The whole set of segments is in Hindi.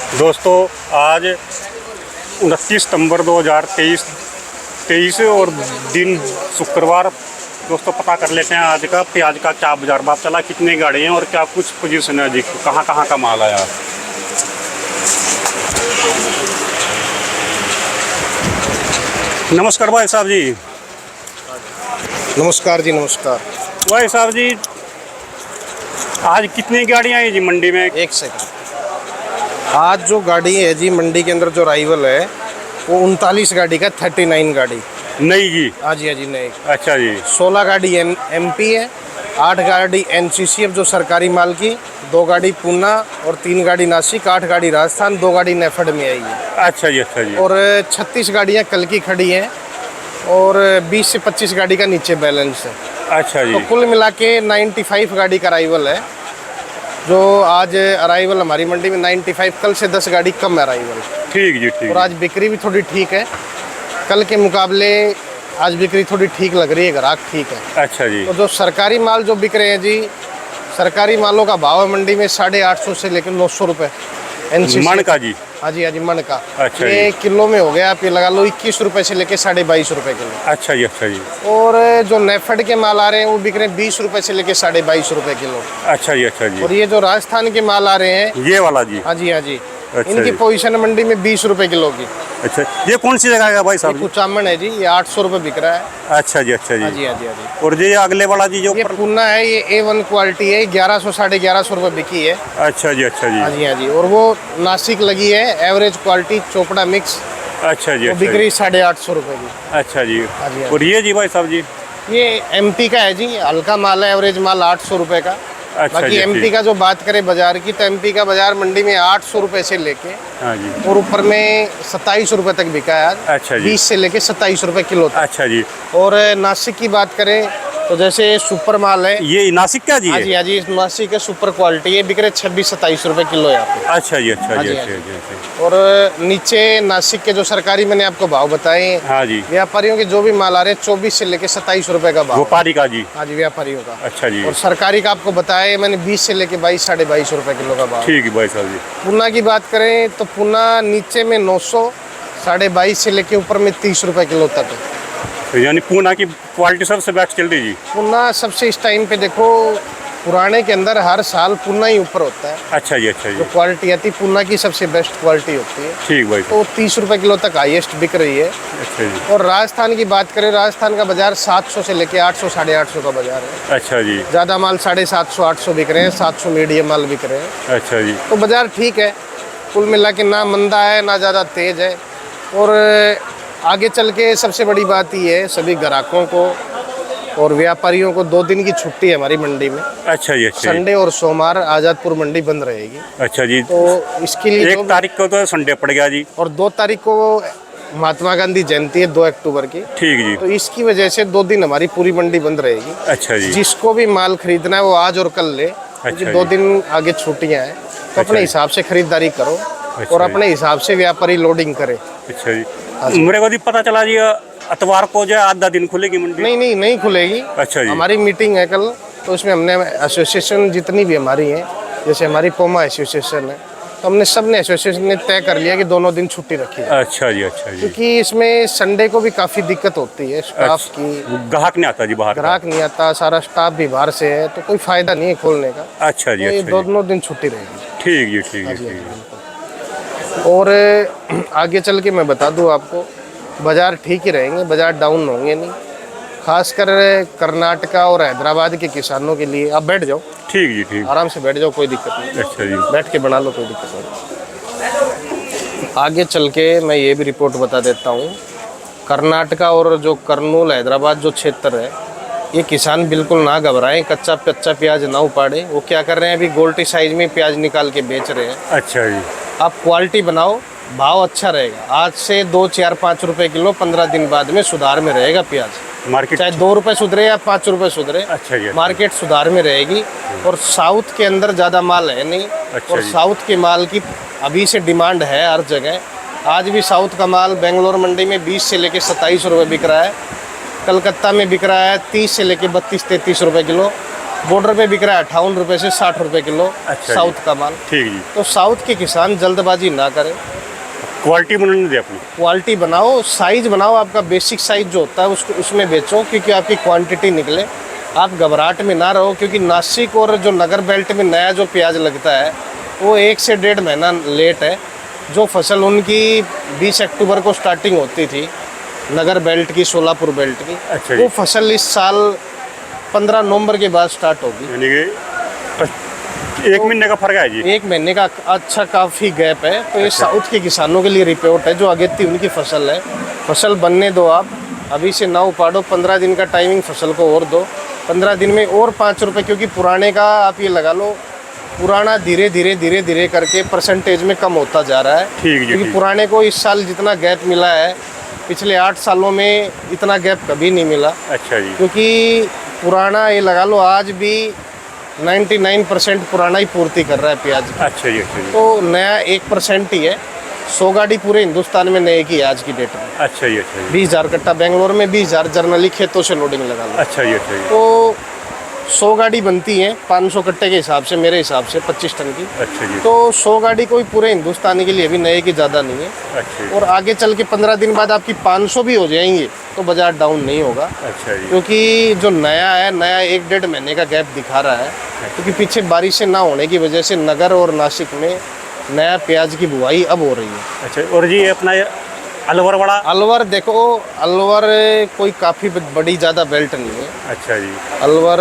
दोस्तों आज 29 सितंबर 2023 और दिन शुक्रवार। दोस्तों पता कर लेते हैं आज का प्याज का क्या बाजार भाव चला, कितनी गाड़ी हैं और क्या कुछ पोजीशन है जी, कहाँ कहाँ का माल आया। नमस्कार भाई साहब जी। नमस्कार जी, नमस्कार भाई साहब जी, आज कितनी गाड़ियाँ हैं जी मंडी में? एक सेकंड। आज जो गाड़ी है जी मंडी के अंदर जो अराइवल है वो 39 गाड़ी का 39 गाड़ी नहीं जी। हाँ जी, हाँ जी, नहीं। अच्छा जी। 16 गाड़ी एमपी है, 8 गाड़ी एनसीसी जो सरकारी माल की, 2 गाड़ी पूना और 3 गाड़ी नासिक, 8 गाड़ी राजस्थान, 2 गाड़ी नेफेड में आई है। अच्छा जी, अच्छा जी। और 36 गाड़ियाँ कल की खड़ी हैं और 20 से 25 गाड़ी का नीचे बैलेंस है। अच्छा जी। तो कुल मिला के 95 गाड़ी का अराइवल है। जो आज अराइवल हमारी मंडी में 95, कल से 10 गाड़ी कम है अराइवल। ठीक जी, ठीक। और आज बिक्री भी थोड़ी ठीक है, कल के मुकाबले आज बिक्री थोड़ी ठीक लग रही है, ग्राहक ठीक है। अच्छा जी। तो जो सरकारी माल जो बिक रहे हैं जी, सरकारी मालों का भाव है मंडी में 850 से लेकर 900 रुपये मन का जी। हाँ जी, हाँ जी, मन का। अच्छा ये किलो में हो गया, आप ये लगा लो 21 रुपये से लेकर 22.5 रुपये किलो। अच्छा जी, अच्छा जी। और जो नेफेड के माल आ रहे हैं वो बिक रहे हैं 20 रुपये से लेकर 22.5 रुपये किलो। अच्छा जी, अच्छा जी। और ये जो राजस्थान के माल आ रहे हैं, ये वाला जी। हाँ जी, हाँ जी, अच्छा इनकी जी। पोजीशन मंडी में 20 रुपये किलो की। अच्छा, ये कौन सी जगह है भाई साहब? कुचामन है जी, ये 800 रुपये बिक रहा है। अच्छा जी, अच्छा हाँ जी। जी, हाँ जी, हाँ जी। और ये अगले वाला जी जो ये पूना है, ये A1 क्वालिटी है, 1100 1150 रुपये बिकी है। अच्छा जी, अच्छा हाँ जी। जी, हाँ जी। और वो नासिक लगी है एवरेज क्वालिटी चोपड़ा मिक्स, अच्छा जी, वो अच्छा बिक जी। रही 850 रुपये की। अच्छा जी। हाँ जी, हाँ और ये जी भाई साहब जी? ये एमपी का है जी, हल्का माल है, एवरेज माल 800 रुपये का। अच्छा बाकी जी, एमपी ठीक। का जो बात करें बाजार की, तो एमपी का बाजार मंडी में 800 रुपये से लेके हाँ जी। और ऊपर में 27 रुपये तक बिका है आज। अच्छा जी। 20 से लेके 27 रुपये किलो तक। अच्छा जी। और नासिक की बात करें तो जैसे सुपर माल है, ये नासिक का जी हाँ है? जी, हाँ जी, नासिक है सुपर क्वालिटी, ये बिक रहे 26-27 रुपये किलो यहाँ पे। अच्छा जी, अच्छा हाँ जी, जी, अच्छा हाँ जी, अच्छा। और नीचे नासिक के जो सरकारी मैंने आपको भाव बताए, हाँ जी। व्यापारियों के जो भी माल आ रहे हैं 24 से लेके 27 रुपये का भाव। व्यापारी का जी? हाँ जी, व्यापारियों का। अच्छा जी। और सरकारी का आपको बताया मैंने 20 से लेके 22-22.5 रुपये किलो का भाव। ठीक है भाई साहब जी। पूना की बात करें तो पूना नीचे में 900, 22.5 से लेके ऊपर में 30 रुपये किलो तक है। तो यानी पूना की क्वालिटी सबसे बेस्ट चल रही जी? पूना सबसे इस टाइम पे देखो, पुराने के अंदर हर साल पूना ही ऊपर होता है। अच्छा जी, अच्छा जी। जो क्वालिटी आती है पूना की सबसे बेस्ट क्वालिटी होती है। ठीक भाई साहब। तो 30 रुपये किलो तक हाईएस्ट बिक रही है। अच्छा जी। और राजस्थान की बात करें, राजस्थान का बाजार 700 से लेके 800 850 का बाजार है। अच्छा जी। ज़्यादा माल 750 800 बिक रहे हैं, 700 मीडियम माल बिक रहे हैं। अच्छा जी। तो बाजार ठीक है, कुल मिला के ना मंदा है ना ज़्यादा तेज है। और आगे चल के सबसे बड़ी बात ये है, सभी ग्राहकों को और व्यापारियों को 2 दिन की छुट्टी है हमारी मंडी में। अच्छा जी, अच्छा जी। संडे और सोमवार आज़ादपुर मंडी बंद रहेगी। अच्छा जी। तो इसके लिए 1 तारीख को तो संडे पड़ गया जी। और 2 तारीख को महात्मा गांधी जयंती है, 2 अक्टूबर की। ठीक जी। तो इसकी वजह से 2 दिन हमारी पूरी मंडी बंद रहेगी। अच्छा जी। जिसको भी माल खरीदना है वो आज और कल ले, क्योंकि अच्छा 2 जी। दिन आगे छुट्टियां हैं। तो अपने जी। हिसाब से खरीदारी करो अच्छा और जी। अपने हिसाब से व्यापारी लोडिंग करे। अच्छा जी। मेरे को भी पता चला जी इतवार को जो है आधा दिन खुलेगी मंडी? नहीं खुलेगी। अच्छा जी। हमारी मीटिंग है कल, तो उसमें हमने एसोसिएशन जितनी भी हमारी हैं, जैसे हमारी पोमा एसोसिएशन है, तो हमने सब ने एसोसिएशन ने तय कर लिया कि दोनों दिन छुट्टी रखी है। अच्छा जी, अच्छा जी। क्योंकि इसमें संडे को भी काफ़ी दिक्कत होती है स्टाफ की। ग्राहक नहीं आता जी बाहर का? ग्राहक नहीं आता, सारा स्टाफ भी बाहर से है, तो कोई फायदा नहीं है खोलने का। अच्छा जी, तो ये अच्छा जी। दोनों दिन छुट्टी रहेगी। ठीक जी, ठीक हाँ जी, जी, ठीक है। और आगे चल के मैं बता दूं आपको, बाज़ार ठीक ही रहेंगे, बाज़ार डाउन होंगे नहीं। खासकर कर्नाटका और हैदराबाद के किसानों के लिए। आप बैठ जाओ, ठीक जी, ठीक। आराम से बैठ जाओ, कोई दिक्कत नहीं। अच्छा जी। बैठ के बना लो, कोई दिक्कत नहीं। आगे चल के मैं ये भी रिपोर्ट बता देता हूँ, कर्नाटका और जो कर्नूल हैदराबाद जो क्षेत्र है, ये किसान बिल्कुल ना घबराएं, कच्चा प्याज ना उपाड़े। वो क्या कर रहे हैं, अभी गोल्टी साइज में प्याज निकाल के बेच रहे हैं। अच्छा जी। आप क्वालिटी बनाओ, भाव अच्छा रहेगा। आज से 2 4 5 रुपए किलो, 15 दिन बाद में सुधार में रहेगा प्याज। मार्केट चाहे 2 रुपए सुधरे या 5 रुपए सुधरे, अच्छा जी। मार्केट सुधार में रहेगी। और साउथ के अंदर ज़्यादा माल है नहीं, अच्छा और जी। साउथ के माल की अभी से डिमांड है हर जगह। आज भी साउथ का माल बेंगलोर मंडी में 20 से लेके 27 रुपये बिक रहा है। कलकत्ता में बिक रहा है 30 से लेके 32-33 रुपये किलो। बॉर्डर पे बिक रहा है 58 रुपये से 60 रुपये किलो। अच्छा जी। साउथ का माल। ठीक जी। तो साउथ के किसान जल्दबाजी ना करें, क्वालिटी बनाने दे अपनी। क्वालिटी बनाओ, साइज बनाओ, आपका बेसिक साइज जो होता है उसको उसमें बेचो, क्योंकि आपकी क्वांटिटी निकले। आप घबराहट में ना रहो, क्योंकि नासिक और जो नगर बेल्ट में नया जो प्याज लगता है वो 1 से 1.5 महीना लेट है। जो फसल उनकी 20 अक्टूबर को स्टार्टिंग होती थी नगर बेल्ट की, सोलापुर बेल्ट की, अच्छा जी। वो फसल इस साल 15 नवंबर के बाद स्टार्ट होगी। यानी कि 1 महीने का फर्क है जी। 1 महीने का अच्छा काफ़ी गैप है। तो ये साउथ के किसानों के लिए रिपोर्ट है, जो अगेती उनकी फसल है। फसल बनने दो, आप अभी से ना उपाड़ो, 15 दिन का टाइमिंग फसल को और दो। 15 दिन में और 5 रुपये, क्योंकि पुराने का आप ये लगा लो, पुराना धीरे धीरे करके परसेंटेज में कम होता जा रहा है। ठीक जी। क्योंकि पुराने को इस साल जितना गैप मिला है, पिछले 8 सालों में इतना गैप कभी नहीं मिला। अच्छा जी। क्योंकि पुराना ये लगा लो आज भी 99% पुराना ही पूर्ति कर रहा है प्याज की। अच्छा जी। अच्छा जी। तो नया 1% ही है। 100 गाड़ी पूरे हिंदुस्तान में नए की है आज की डेट में। अच्छा जी। अच्छा जी। 20,000 कट्टा बेंगलोर में, 20,000 जर्नली खेतों से लोडिंग लगा लो। अच्छा जी। अच्छा जी। तो 100 गाड़ी बनती है 500 कट्टे के हिसाब से, मेरे हिसाब से 25 टन की। अच्छा जी। तो 100 गाड़ी कोई पूरे हिंदुस्तानी के लिए अभी नए की ज़्यादा नहीं है। अच्छा जी। और आगे चल के 15 दिन बाद आपकी 500 भी हो जाएंगे तो बाजार डाउन नहीं होगा। अच्छा जी। क्योंकि जो नया है, नया 1-1.5 महीने का गैप दिखा रहा है। क्योंकि पीछे बारिशें ना होने की वजह से नगर और नासिक में नया प्याज की बुआई अब हो रही है। अच्छा, और जी अपना ये अलवर बड़ा। अलवर देखो, अलवर कोई काफ़ी बड़ी ज़्यादा बेल्ट नहीं है। अच्छा जी। अलवर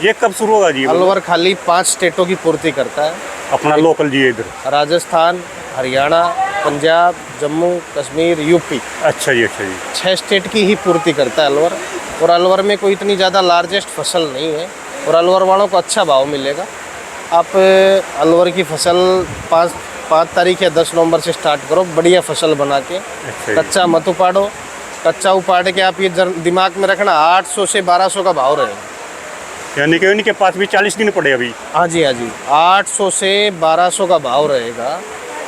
ये कब शुरू होगा जी? अलवर खाली 5 स्टेटों की पूर्ति करता है। अपना लोकल जी इधर राजस्थान, हरियाणा, पंजाब, जम्मू कश्मीर, यूपी। अच्छा जी। अच्छा जी। 6 स्टेट की ही पूर्ति करता है अलवर। और अलवर में कोई इतनी ज़्यादा लार्जेस्ट फसल नहीं है और अलवर वालों को अच्छा भाव मिलेगा। आप अलवर की फसल 5 तारीख या 10 नवंबर से स्टार्ट करो, बढ़िया फसल बना के। अच्छा जी। कच्चा मत उपाड़ो। कच्चा उपाड़ के आप ये दिमाग में रखना 800 से 1200 का भाव रहेगा। यानी कि उनके पास भी 40 दिन पड़े अभी। हाँ जी, हाँ जी, 800 से 1200 का भाव रहेगा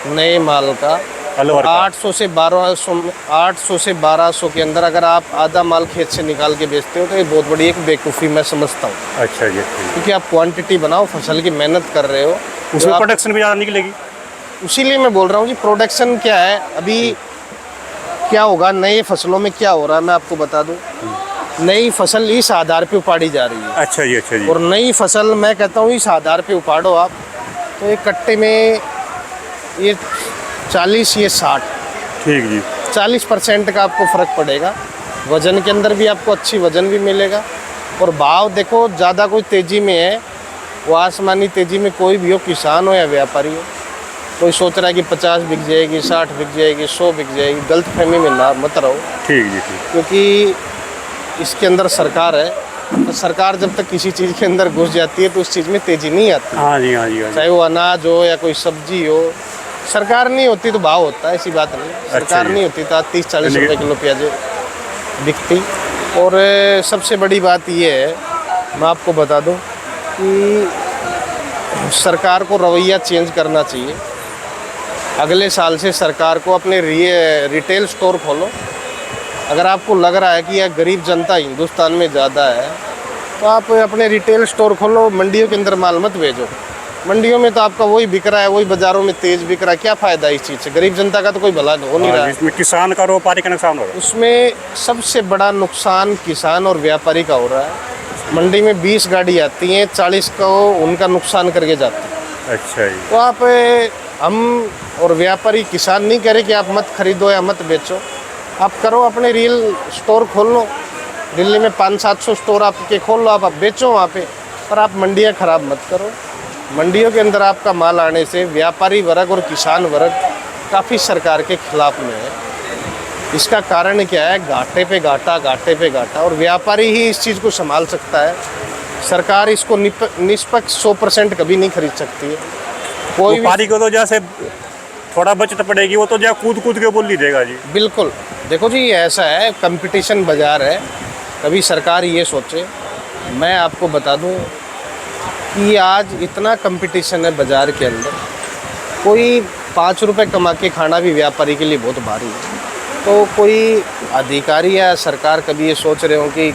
नए माल का। अलवर का। 800 से 1200 के अंदर अगर आप आधा माल खेत से निकाल के बेचते हो तो ये बहुत बड़ी एक बेवकूफ़ी मैं समझता हूँ। अच्छा जी। अच्छा जी। क्योंकि आप क्वांटिटी बनाओ, फसल की मेहनत कर रहे हो, उसमें प्रोडक्शन भी ज़्यादा निकलेगी। उसीलिए मैं बोल रहा हूँ जी। प्रोडक्शन क्या है, अभी क्या होगा नए फसलों में, क्या हो रहा है मैं आपको बता दूँ। नई फसल इस आधार पे उपाड़ी जा रही है। अच्छा जी। अच्छा जी। और नई फसल मैं कहता हूँ इस आधार पे उपाड़ो आप, तो एक कट्टे में ये 40 ये 60, ठीक जी। 40% का आपको फ़र्क पड़ेगा। वज़न के अंदर भी आपको अच्छी वज़न भी मिलेगा। और भाव देखो, ज़्यादा कोई तेज़ी में है, वो आसमानी तेज़ी में कोई भी हो, किसान हो या व्यापारी हो, कोई सोच रहा है कि 50 बिक जाएगी, 60 बिक जाएगी, 100 बिक जाएगी, गलतफहमी में ना मत रहो। ठीक जी। ठीक। क्योंकि इसके अंदर सरकार है, तो सरकार जब तक किसी चीज़ के अंदर घुस जाती है तो उस चीज़ में तेज़ी नहीं आती। हाँ जी। हाँ जी। हाँ जी। चाहे वो अनाज हो या कोई सब्जी हो, सरकार नहीं होती तो भाव होता है, ऐसी बात नहीं। सरकार जी। नहीं होती तो 30-40 रुपये किलो प्याज बिकती। और सबसे बड़ी बात ये है, मैं आपको बता दूं कि सरकार को रवैया चेंज करना चाहिए। अगले साल से सरकार को अपने रिटेल स्टोर खोलो। अगर आपको लग रहा है कि यह गरीब जनता हिंदुस्तान में ज़्यादा है तो आप अपने रिटेल स्टोर खोलो, मंडियों के अंदर माल मत भेजो। मंडियों में तो आपका वही बिक रहा है, वही बाज़ारों में तेज़ बिक रहा है, क्या फ़ायदा इस चीज़ से? गरीब जनता का तो कोई भला हो नहीं रहा है। इसमें किसान का और व्यापारी का नुकसान हो रहा है। उसमें सबसे बड़ा नुकसान किसान और व्यापारी का हो रहा है। मंडी में 20 गाड़ी आती हैं, 40 को उनका नुकसान करके जाती है। अच्छा जी। तो आप हम और व्यापारी, किसान नहीं कह रहे कि आप मत खरीदो या मत बेचो, आप करो, अपने रियल स्टोर खोल लो। दिल्ली में 500-700 स्टोर आपके खोल लो, आप बेचो वहाँ पे, पर आप मंडियाँ ख़राब मत करो। मंडियों के अंदर आपका माल आने से व्यापारी वर्ग और किसान वर्ग काफ़ी सरकार के खिलाफ में है। इसका कारण क्या है? घाटे पे घाटा, घाटे पे घाटा, और व्यापारी ही इस चीज़ को संभाल सकता है। सरकार इसको निष्पक्ष 100% कभी नहीं खरीद सकती है। कोई व्यापारी को तो जैसे थोड़ा बचत पड़ेगी, वो तो जो कूद के बोल लीजिएगा जी। बिल्कुल। देखो जी, ऐसा है, कंपटीशन बाज़ार है, कभी सरकार ये सोचे। मैं आपको बता दूं कि आज इतना कंपटीशन है बाज़ार के अंदर, कोई 5 रुपए कमा के खाना भी व्यापारी के लिए बहुत भारी है। तो कोई अधिकारी या सरकार कभी ये सोच रहे हो कि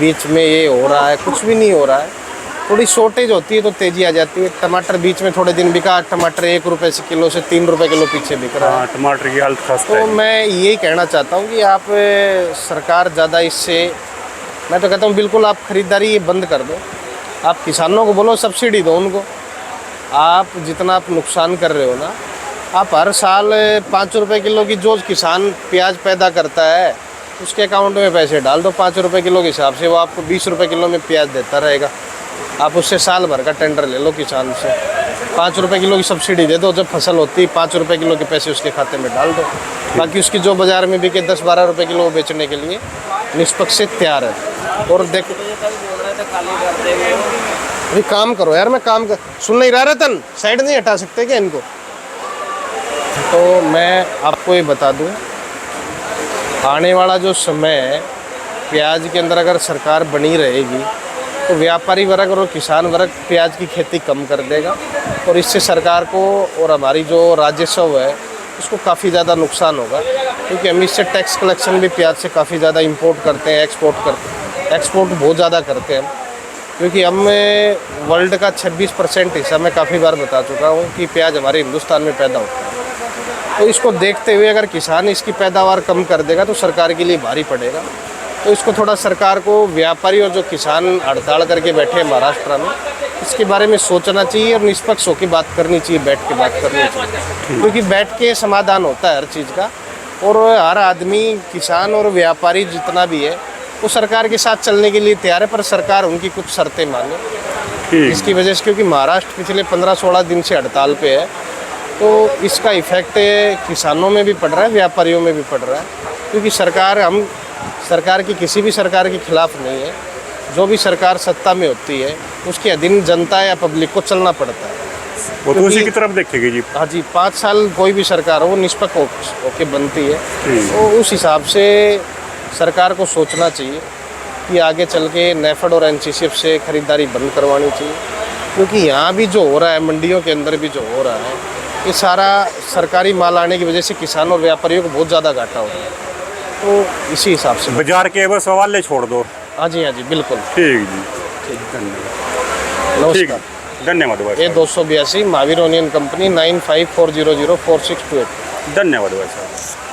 बीच में ये हो रहा है, कुछ भी नहीं हो रहा है। थोड़ी शॉर्टेज होती है तो तेजी आ जाती है। टमाटर बीच में थोड़े दिन बिका, टमाटर 1 रुपये से किलो से 3 रुपये किलो पीछे बिक रहा है। हाँ, टमाटर की हालत खस्ता तो है। मैं यही कहना चाहता हूँ कि आप सरकार ज़्यादा इससे, मैं तो कहता हूँ बिल्कुल आप खरीदारी ये बंद कर दो। आप किसानों को बोलो सब्सिडी दो उनको। आप जितना आप नुकसान कर रहे हो ना, आप हर साल 5 रुपये किलो की जो किसान प्याज पैदा करता है उसके अकाउंट में पैसे डाल दो 5 रुपये किलो के हिसाब से, वो आपको 20 रुपये किलो में प्याज देता रहेगा। आप उससे साल भर का टेंडर ले लो किसान से, 5 रुपये किलो की सब्सिडी दे दो, जब फसल होती है 5 रुपये किलो के पैसे उसके खाते में डाल दो। बाकी उसकी जो बाज़ार में बिके 10-12 रुपये किलो बेचने के लिए निष्पक्ष से तैयार है। और देखो अभी काम करो यार, मैं काम कर सुन नहीं रहा रतन, साइड नहीं हटा सकते क्या इनको? तो मैं आपको ये बता दूं, आने वाला जो समय है प्याज के अंदर अगर सरकार बनी रहेगी तो व्यापारी वर्ग और किसान वर्ग प्याज की खेती कम कर देगा, और इससे सरकार को और हमारी जो राजस्व है उसको काफ़ी ज़्यादा नुकसान होगा। क्योंकि हम इससे टैक्स कलेक्शन भी प्याज से काफ़ी ज़्यादा इंपोर्ट करते हैं, एक्सपोर्ट बहुत ज़्यादा करते हैं। क्योंकि हम वर्ल्ड का 26% हिस्सा, मैं काफ़ी बार बता चुका हूँ कि प्याज हमारे हिंदुस्तान में पैदा होता है। तो इसको देखते हुए अगर किसान इसकी पैदावार कम कर देगा तो सरकार के लिए भारी पड़ेगा। तो इसको थोड़ा सरकार को, व्यापारी और जो किसान हड़ताल करके बैठे हैं महाराष्ट्र में, इसके बारे में सोचना चाहिए और निष्पक्ष होकर बात करनी चाहिए, बैठ के बात करनी चाहिए। क्योंकि बैठ के समाधान होता है हर चीज़ का, और हर आदमी, किसान और व्यापारी जितना भी है वो सरकार के साथ चलने के लिए तैयार है, पर सरकार उनकी कुछ शर्तें माने। इसकी वजह से, क्योंकि महाराष्ट्र पिछले 15-16 दिन से हड़ताल पे है, तो इसका इफेक्ट किसानों में भी पड़ रहा है, व्यापारियों में भी पड़ रहा है। क्योंकि हम सरकार की, किसी भी सरकार के खिलाफ नहीं है। जो भी सरकार सत्ता में होती है उसके अधीन जनता या पब्लिक को चलना पड़ता है। वो तो उसी की तरफ देखेगी जी। हाँ जी, 5 साल कोई भी सरकार हो निष्पक्ष होके बनती है, तो उस हिसाब से सरकार को सोचना चाहिए कि आगे चल के नेफेड और एनसीसीएफ से खरीदारी बंद करवानी चाहिए। क्योंकि यहाँ भी जो हो रहा है, मंडियों के अंदर भी जो हो रहा है, ये सारा सरकारी माल आने की वजह से किसानों और व्यापारियों को बहुत ज़्यादा घाटा हो रहा है। तो इसी हिसाब से बाजार के बस सवाल छोड़ दो। हाँ जी, बिल्कुल ठीक जी, ठीक, धन्यवाद। नमस्कार, धन्यवाद भाई। ये 282 महावीर ओनियन कंपनी 95400462। धन्यवाद भाई साहब।